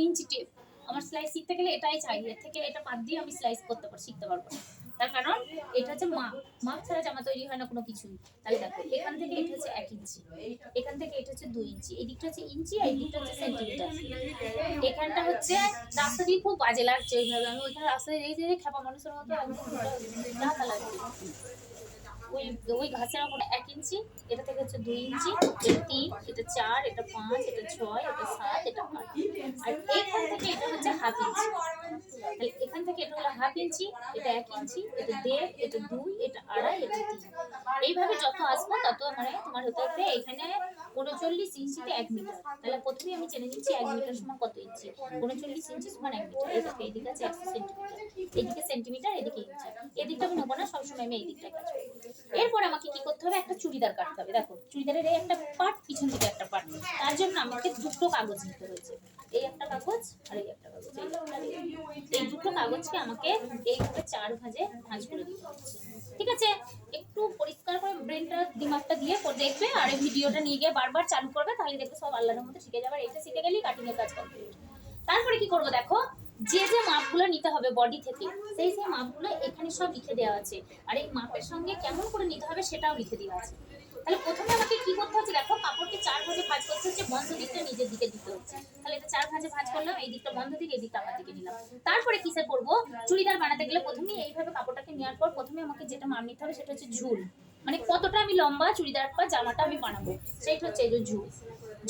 ইঞ্চি tape. আমার সেলাই শিখতে গেলে এটাই চাই, এর থেকে এটা বাদ দিয়ে আমি সেলাই করতে শিখতে পারবো না। তার কারণ এটা হচ্ছে মাপ ছাড়া জামা তৈরি হয় না কোনো কিছুই। তাহলে দেখো এখান থেকে এটা হচ্ছে 1 ইঞ্চি, এখান থেকে এটা হচ্ছে 2 ইঞ্চি, এই দিকটা হচ্ছে ইঞ্চি আর এই দিকটা হচ্ছে সেন্টিমিটার। এখানটা হচ্ছে রাস্তা দিয়ে খুব বাজে লাগছে ওইভাবে, আমি ওইখানে রাস্তায় যেতে খেপা মানুষের মতো একদম লাগছে। ওই ঘাসের ওপরে 1 ইঞ্চি, এটা থেকে হচ্ছে 2 ইঞ্চি, এটা 3, এটা 4, এটা 5, এটা 6, এটা 7, এটা 8, আর এইখান থেকে এটা হচ্ছে হাফ ইঞ্চি। তাহলে এখান থেকে এটা হলো হাফ ইঞ্চি, এটা 1 ইঞ্চি, এটা 1.5, এটা 2, এটা 2.5, এটা 3। এইভাবে যত আসবো তত মানে তোমার হতে হবে এখানে 39 ইঞ্চিতে 1 মিটার। তাহলে প্রথমে আমি জেনে নিচ্ছি 1 মিটার সমান কত ইঞ্চি। 39 ইঞ্চি সমান 1 মিটার। এই দেখো এইদিকে আছে 100 সেন্টিমিটার, এদিকে সেন্টিমিটার, এদিকে ইঞ্চি। এদিকটা আমি নেবো না, সবসময় আমি এই দিকটা কাজ করবো। এরপর আমাকে কি করতে হবে, একটা চুড়িদার কাটতে হবে। দেখো চুড়িদারের এই একটা পার্ট, পিছন দিকে একটা পার্ট, তার জন্য আমাকে দুটো কাগজ নিতে হয়েছে। এই একটা কাগজ আর এই একটা কাগজ। এই দুটো কাগজকে আমাকে এইভাবে 4 ভাঁজে ভাঁজ করে দিতে হচ্ছে। ঠিক আছে, একটু পরিষ্কার করে ব্রেনটা দিমাগটা দিয়ে দেখবে আর এই ভিডিওটা নিয়ে গিয়ে বারবার চালু করবে, তাহলে দেখবে সব আল্লাহর মধ্যে শিখে যাবে। এটা শিখে গেলেই কাটিং এর কাজ কমপ্লিট। তারপরে কি করবো দেখো, যে মাপগুলো নিতে হবে বডি থেকে, সেই মাপগুলো এখানে সব লিখে দেওয়া আছে, আর এই মাপের সঙ্গে কেমন করে নিতে হবে সেটাও লিখে দেওয়া আছে। তাহলে প্রথমে আমাকে কি করতে হচ্ছে দেখো, কাপড়কে 4 ভাঁজে ভাঁজ করতে হচ্ছে, বন্ধ দিকটা নিজের দিকে দিতে হচ্ছে। তাহলে এটা 4 ভাঁজে ভাঁজ করলাম, এই দিকটা বন্ধ দিকে, এই দিকটা আমার দিকে নিলাম। তারপরে কিসে করবো, চুড়িদার বানাতে গেলে প্রথমে এইভাবে কাপড়টাকে নেওয়ার পর প্রথমে আমাকে যেটা মাপ নিতে হবে সেটা হচ্ছে ঝুল, মানে কতটা আমি লম্বা চুড়িদার বা জামাটা আমি বানাবো, সেইটা হচ্ছে এই যে ঝুল।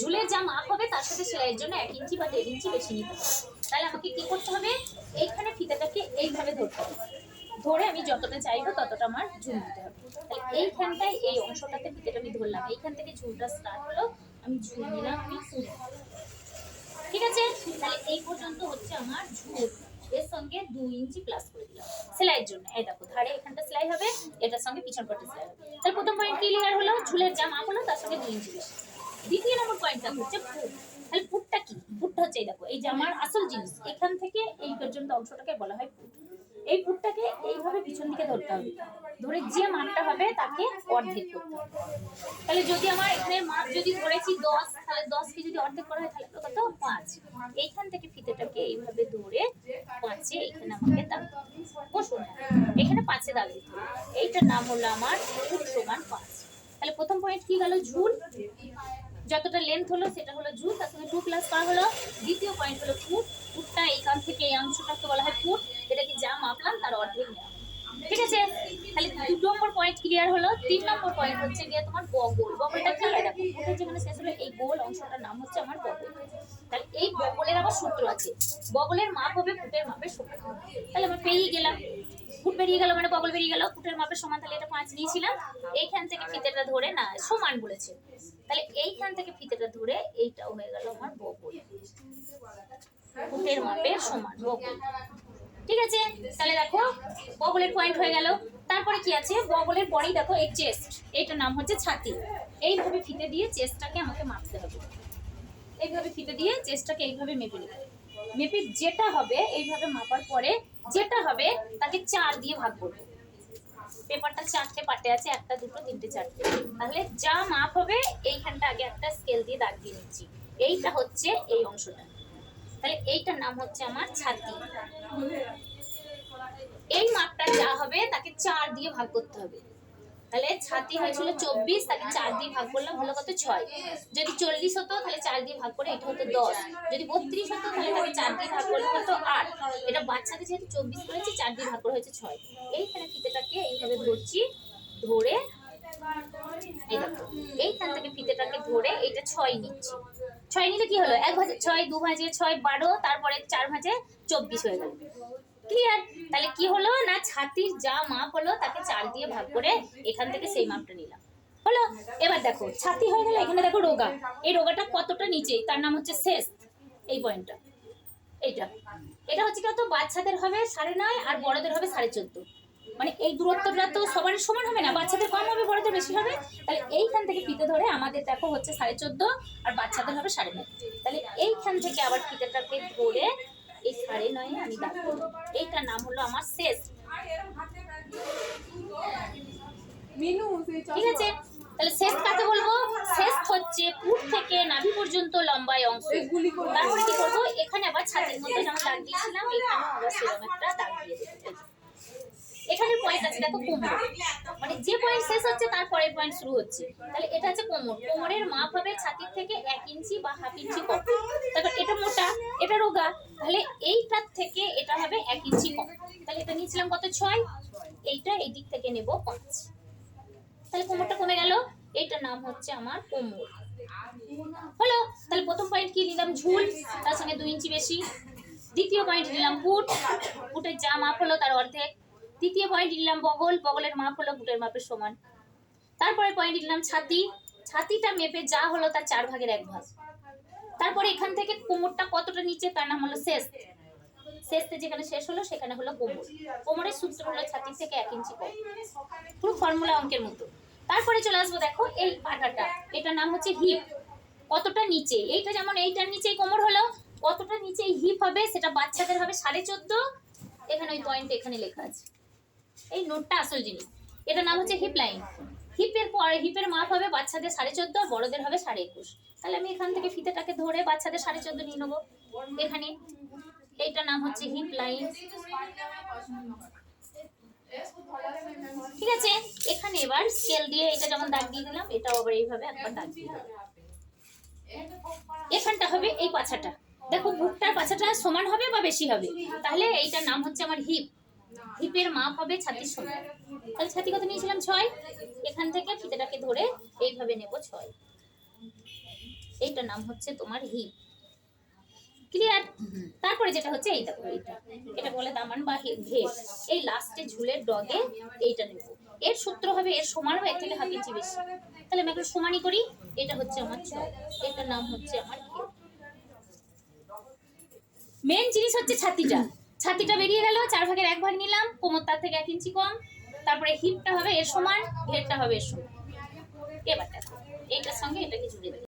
ঝুলের যা মাপ হবে তার সাথে সেলাইয়ের জন্য 1 ইঞ্চি বা 1.5 ইঞ্চি বেশি নিতে হবে। তাহলে আমাকে কি করতে হবে, এইখানে ফিতাটাকে এইভাবে ধরতে হবে, ধরে আমি যতটা চাইবো ততটা আমার ঝুল দিতে হবে। তাহলে এইখানটায় এই অংশটাতে ফিতেটা আমি ধরলাম, এইখান থেকে ঝুলটা স্টার্ট হলো, আমি ঝুল নিলাম আমি পুরো। ঠিক আছে, তাহলে এই পর্যন্ত হচ্ছে আমার ঝুল, এর সঙ্গে 2 ইঞ্চি প্লাস করে দিলাম সেলাইয়ের জন্য। এই দেখো ধারে এখানটা সেলাই হবে, এটার সঙ্গে পিছন পাটে সেলাই হবে। তাহলে প্রথম পয়েন্ট ক্লিয়ার হলো, ঝুলের যা মাপ হলো তার সঙ্গে 2 ইঞ্চি বেশি। দ্বিতীয় নম্বর পয়েন্টটা হচ্ছে ফুট। তাহলে ফুটটা কি, ফুটটা হচ্ছে এই দেখো এই জামার আসল জিনিস, এখান থেকে এই পর্যন্ত অংশটাকে বলা হয় ফুট। এই ফুটটাকে এইভাবে পিছন দিকে ধরতে হবে, ধরে যে মাপটা হবে তাকে অর্ধেক করতে হবে। তাহলে যদি আমার এখানে মাপ যদি ধরেছি 10, তাহলে 10 কে যদি অর্ধেক করা হয় তাহলে কত 5। এইখান থেকে ফিতেটাকে এইভাবে ধরে 5-এ এখানে আমাকে দাগ বসুন, এখানে 5-এ দাগ দিতে হবে। এইটার নাম হলো আমার ফুট সমান 5। তাহলে প্রথম পয়েন্ট কি গেল, ঝুল, যতটা লেন্থ হলো সেটা হলো ঝুল, তার সঙ্গে 2 প্লাস করা হলো। দ্বিতীয় পয়েন্ট হলো ফুট, ফুটটা এইখান থেকে এই অংশটাকে বলা হয় ফুট, এটাকে যা মাপলাম তার অর্ধেক নেওয়া। ঠিক আছে, তাহলে 2 নম্বর পয়েন্ট ক্লিয়ার হলো। 3 নম্বর পয়েন্ট হচ্ছে গিয়ে তোমার বগল। বগলটা কি, দেখো ফুটের যেখানে শেষ হলো এই গোল অংশটার নাম হচ্ছে আমার বগল। তাহলে এই বগলের আবার সূত্র আছে, বগলের মাপ হবে ফুটের মাপের সমান। তাহলে আমরা পেরিয়ে গেলাম, ফুট বেরিয়ে গেল মানে বগল বেরিয়ে গেল, ফুটের মাপের সমান। তাহলে এটা 5 নিয়েছিলাম, এইখান থেকে ফিতেটা ধরে না সমান বলেছে, তাহলে এইখান থেকে ফিতেটা ধরে এইটাও হয়ে গেল আমার বগল, ফুটের মাপের সমান বগল। ঠিক আছে, তাহলে দেখো বগলের পয়েন্ট হয়ে গেল। তারপরে কি আছে, বগলের পরেই দেখো এই চেস্ট, এইটার নাম হচ্ছে ছাতি। এইভাবে ফিতে দিয়ে চেস্টটাকে আমাকে মাপতে হবে, এইভাবে ফিতে দিয়ে চেস্টটাকে এইভাবে মেপে নিতে হবে। মেপে যেটা হবে এইভাবে মাপার পরে যেটা হবে তাকে 4 দিয়ে ভাগ করবো। পেপারটা 4টে পার্টে আছে, 1, 2, 3, 4টে। তাহলে যা মাপ হবে এইখানটা আগে একটা স্কেল দিয়ে দাগ দিয়ে নিচ্ছি, এইটা হচ্ছে এই অংশটা, তাহলে এইটার নাম হচ্ছে আমার ছাতি। এই মাপটা যা হবে তাকে 4 দিয়ে ভাগ করতে হবে। তাহলে ছাতি হয়েছিল 24, তাকে 4 দিয়ে ভাগ করলাম হলো কত 6। যদি 40 হতো তাহলে 4 দিয়ে ভাগ করে এটা হতো 10। যদি 32 হতো তাহলে তাকে 4 দিয়ে ভাগ করলে হতো 8। এটা বাচ্চাদের যেহেতু 24 করেছি 4 দিয়ে ভাগ করে হয়েছে 6। এইখানে ফিতেটাকে এইভাবে ধরছি, ধরে এই দেখো এইখান থেকে ফিতেটাকে ধরে এইটা 6 নিচ্ছি। 6 নিলে কি হলো, 1 ভাঁজে 6, 2 ভাঁজে 6 12, তারপরে 4 ভাঁজে 24 হয়ে গেল। ক্লিয়ার, তাহলে কি হলো না ছাতির যা মাপ হলো তাকে 4 দিয়ে ভাগ করে এখান থেকে সেই মাপটা নিলাম হলো। এবার দেখো ছাতি হয়ে গেল, এখানে দেখো রোগা, এই রোগাটা কতটা নিচে তার নাম হচ্ছে শেষ। এই পয়েন্টটা এইটা, এটা হচ্ছে কত, বাচ্চাদের হবে 9.5 আর বড়দের হবে 14.5। মানে এই দূরত্বটা তো সবার সমান হবে না, বাচ্চাদের কম হবে বড়দের বেশি হবে। তাহলে এইখান থেকে ফিতে ধরে আমাদের দেখো হচ্ছে 14.5 আর বাচ্চাদের হবে 9.5। তাহলে এইখান থেকে আবার ফিতেটাকে ধরে এই 9.5-এ আমি দাগ দেবো, এইটার নাম হলো আমার শেষ। ঠিক আছে, তাহলে শেষ কাকে বলবো, শেষ হচ্ছে পুট থেকে নাভি পর্যন্ত লম্বায় অংশ। তারপরে কি করবো, এখানে আবার ছাতির মধ্যে যেমন দাগ দিয়েছিলাম এখানে আবার সেরকম একটা দাগ দিয়ে দেবো। এখানে পয়েন্ট আছে দেখো কোমর, মানে যে পয়েন্ট শেষ হচ্ছে তারপরের পয়েন্ট শুরু হচ্ছে। তাহলে এটা হচ্ছে কোমর, কোমরের মাপ হবে ছাতির থেকে 1 ইঞ্চি বা হাফ ইঞ্চি কম। তারপর এটা মোটা, এটা রোগা, তাহলে এইটার থেকে এটা হবে 1 ইঞ্চি কম। তাহলে এটা নিয়েছিলাম কত 6, এইটা এই দিক থেকে নেব 5। তাহলে কোমরটা কমে গেল, এইটার নাম হচ্ছে আমার কোমর হলো। তাহলে প্রথম পয়েন্ট কি নিলাম ঝুল, তার সঙ্গে 2 ইঞ্চি বেশি। দ্বিতীয় পয়েন্ট নিলাম বুট, বুটের যা মাপ হলো তার অর্ধেক। তৃতীয় পয়েন্ট নিলাম বগল, বগলের মাপ হলো বুটের মাপের সমান। তারপরে পয়েন্ট নিলাম ছাতি, ছাতিটা মেপে যা হলো তার 4 ভাগের 1 ভাগ। তারপরে এখান থেকে কোমরটা কতটা নিচে তার নাম হলো শেষ, শেষতে যেখানে শেষ হলো সেখানে হলো কোমর। কোমরের সূত্র হলো ছাতির থেকে 1 ইঞ্চি কম, পুরো ফর্মুলা অঙ্কের মতো। তারপরে চলে আসবো দেখো এই পাটাটা, এটার নাম হচ্ছে হিপ, কতটা নিচে। এইটা যেমন এইটার নিচেই কোমর হলো, কতটা নিচে হিপ হবে সেটা বাচ্চাদের হবে 14.5। এখানে ওই পয়েন্ট এখানে লেখা আছে, এই নোটটা আসল জিনিস। এটার নাম হচ্ছে হিপ লাইন। হিপের পরে হিপের মাপ হবে বাচ্চাদের 14.5 আর বড়দের হবে 21.5। তাহলে আমি এখান থেকে ফিতেটাকে ধরে বাচ্চাদের 14.5 নিয়ে নেবো এখানে। এইটার নাম হচ্ছে হিপ লাইন, ঠিক আছে। এখানে এবার স্কেল দিয়ে এটা যেমন দাগ দিয়ে দিলাম, এটাও আবার এইভাবে একবার দাগ দিয়ে দিলাম। এখানটা হবে এই পাছাটা, দেখো বুকটার পাছাটা সমান হবে বা বেশি হবে, তাহলে এইটার নাম হচ্ছে আমার হিপ। হিপের মাপ হবে ছাতির সমান। তাহলে ছাতি কত নিয়েছিলাম 6, এখান থেকে ফিতেটাকে ধরে এইভাবে নেব 6। এইটার নাম হচ্ছে তোমার হিপ, ক্লিয়ার। তারপরে যেটা হচ্ছে এই দেখো এইটা, এটা বলে দামান বা ঘের, এই লাস্টে ঝুলের ডগে এইটা নেব। এর সূত্র হবে এর সমান হবে এর থেকে হাফ ইঞ্চি বেশি। তাহলে আমি একটু সমানই করি, এটা হচ্ছে আমার 6, এটার নাম হচ্ছে আমার ঘের। মেন জিনিস হচ্ছে ছাতিটা, ছাতিটা বেরিয়ে গেল, 4 ভাগের 1 ভাগ নিলাম, কোমর তার থেকে 1 ইঞ্চি কম। তারপরে হিপটা হবে এর সমান, ঘেরটা হবে এর সমান। এবার দেখো এইটার সঙ্গে এটাকে জুড়ে দেবো।